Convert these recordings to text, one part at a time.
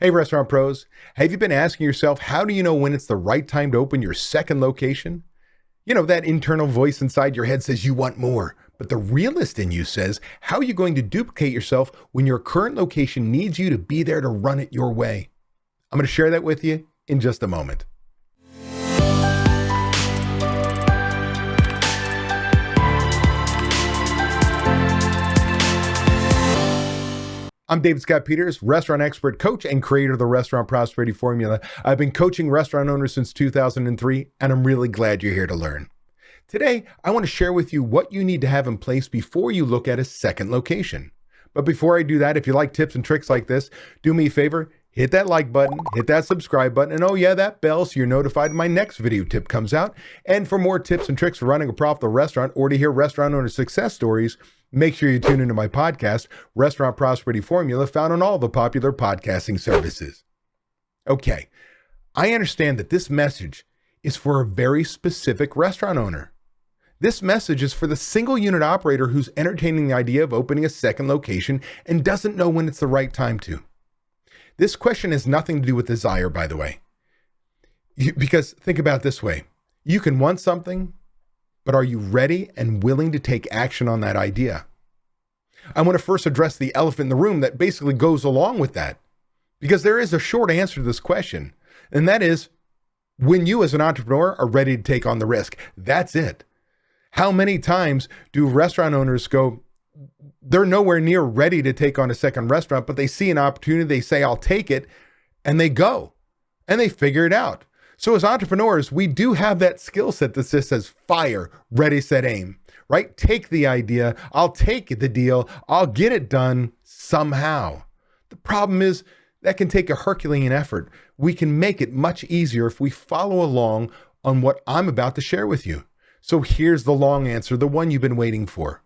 Hey, restaurant pros. Have you been asking yourself, how do you know when it's the right time to open your second location? You know, that internal voice inside your head says you want more, but the realist in you says, how are you going to duplicate yourself when your current location needs you to be there to run it your way? I'm going to share that with you in just a moment. I'm David Scott Peters, restaurant expert, coach, and creator of the Restaurant Prosperity Formula. I've been coaching restaurant owners since 2003, and I'm really glad you're here to learn. Today, I want to share with you what you need to have in place before you look at a second location. But before I do that, if you like tips and tricks like this, do me a favor, hit that like button, hit that subscribe button, and oh yeah, that bell so you're notified when my next video tip comes out. And for more tips and tricks for running a profitable restaurant or to hear restaurant owner success stories, make sure you tune into my podcast, Restaurant Prosperity Formula, found on all the popular podcasting services. Okay, I understand that this message is for a very specific restaurant owner. This message is for the single unit operator who's entertaining the idea of opening a second location and doesn't know when it's the right time to. This question has nothing to do with desire, by the way. Because think about it this way. You can want something, but are you ready and willing to take action on that idea? I want to first address the elephant in the room that basically goes along with that, because there is a short answer to this question, and that is when you as an entrepreneur are ready to take on the risk. That's it. How many times do restaurant owners go, they're nowhere near ready to take on a second restaurant, but they see an opportunity, they say, I'll take it, and they go, and they figure it out. So as entrepreneurs, we do have that skill set that just says fire, ready, set, aim, right? Take the idea. I'll take the deal. I'll get it done somehow. The problem is that can take a Herculean effort. We can make it much easier if we follow along on what I'm about to share with you. So here's the long answer, the one you've been waiting for.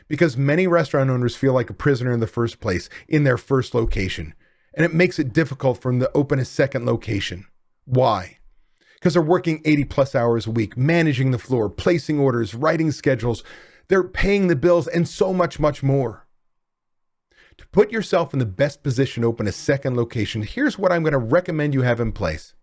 Because many restaurant owners feel like a prisoner in the first place, in their first location, and it makes it difficult for them to open a second location. Why? Because they're working 80 plus hours a week, managing the floor, placing orders, writing schedules. They're paying the bills and so much, much more. To put yourself in the best position to open a second location, here's what I'm going to recommend you have in place.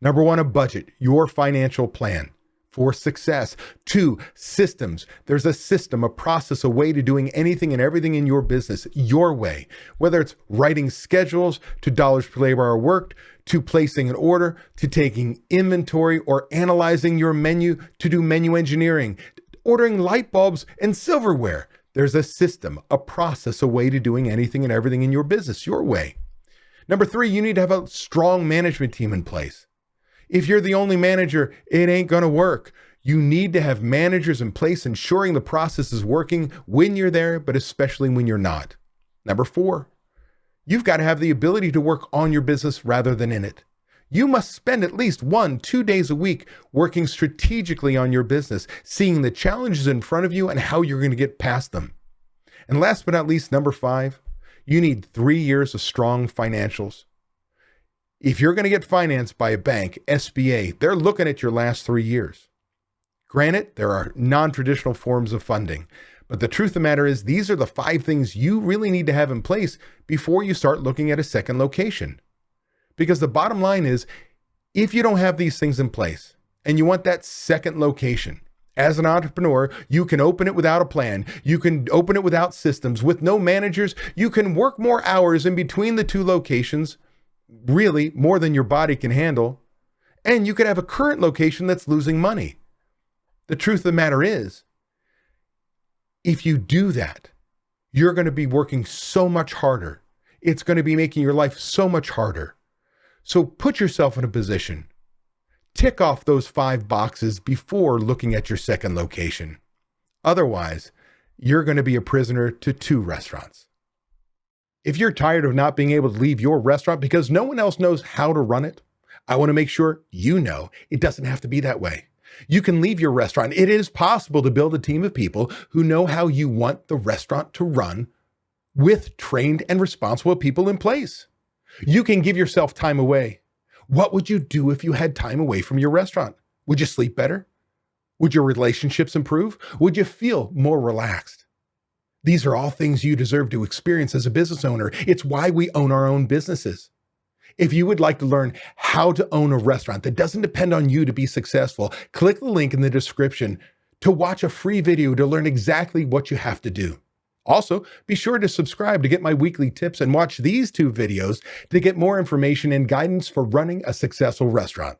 Number one, a budget, your financial plan for success. 2, systems. There's a system, a process, a way to doing anything and everything in your business your way, whether it's writing schedules to dollars per labor hour worked, to placing an order, to taking inventory or analyzing your menu, to do menu engineering, ordering light bulbs and silverware. There's a system, a process, a way to doing anything and everything in your business your way. Number 3, you need to have a strong management team in place. If you're the only manager, it ain't going to work. You need to have managers in place ensuring the process is working when you're there, but especially when you're not. Number 4, you've got to have the ability to work on your business rather than in it. You must spend at least 1-2 days a week working strategically on your business, seeing the challenges in front of you and how you're going to get past them. And last but not least, number 5, you need 3 years of strong financials. If you're going to get financed by a bank, SBA, they're looking at your last 3 years. Granted, there are non-traditional forms of funding, but the truth of the matter is these are the 5 things you really need to have in place before you start looking at a second location. Because the bottom line is, if you don't have these things in place and you want that second location, as an entrepreneur, you can open it without a plan. You can open it without systems, with no managers. You can work more hours in between the 2 locations, really more than your body can handle. And you could have a current location that's losing money. The truth of the matter is, if you do that, you're going to be working so much harder. It's going to be making your life so much harder. So put yourself in a position. Tick off those 5 boxes before looking at your second location. Otherwise, you're going to be a prisoner to 2 restaurants. If you're tired of not being able to leave your restaurant because no one else knows how to run it, I want to make sure you know it doesn't have to be that way. You can leave your restaurant. It is possible to build a team of people who know how you want the restaurant to run with trained and responsible people in place. You can give yourself time away. What would you do if you had time away from your restaurant? Would you sleep better? Would your relationships improve? Would you feel more relaxed? These are all things you deserve to experience as a business owner. It's why we own our own businesses. If you would like to learn how to own a restaurant that doesn't depend on you to be successful, click the link in the description to watch a free video to learn exactly what you have to do. Also, be sure to subscribe to get my weekly tips and watch these 2 videos to get more information and guidance for running a successful restaurant.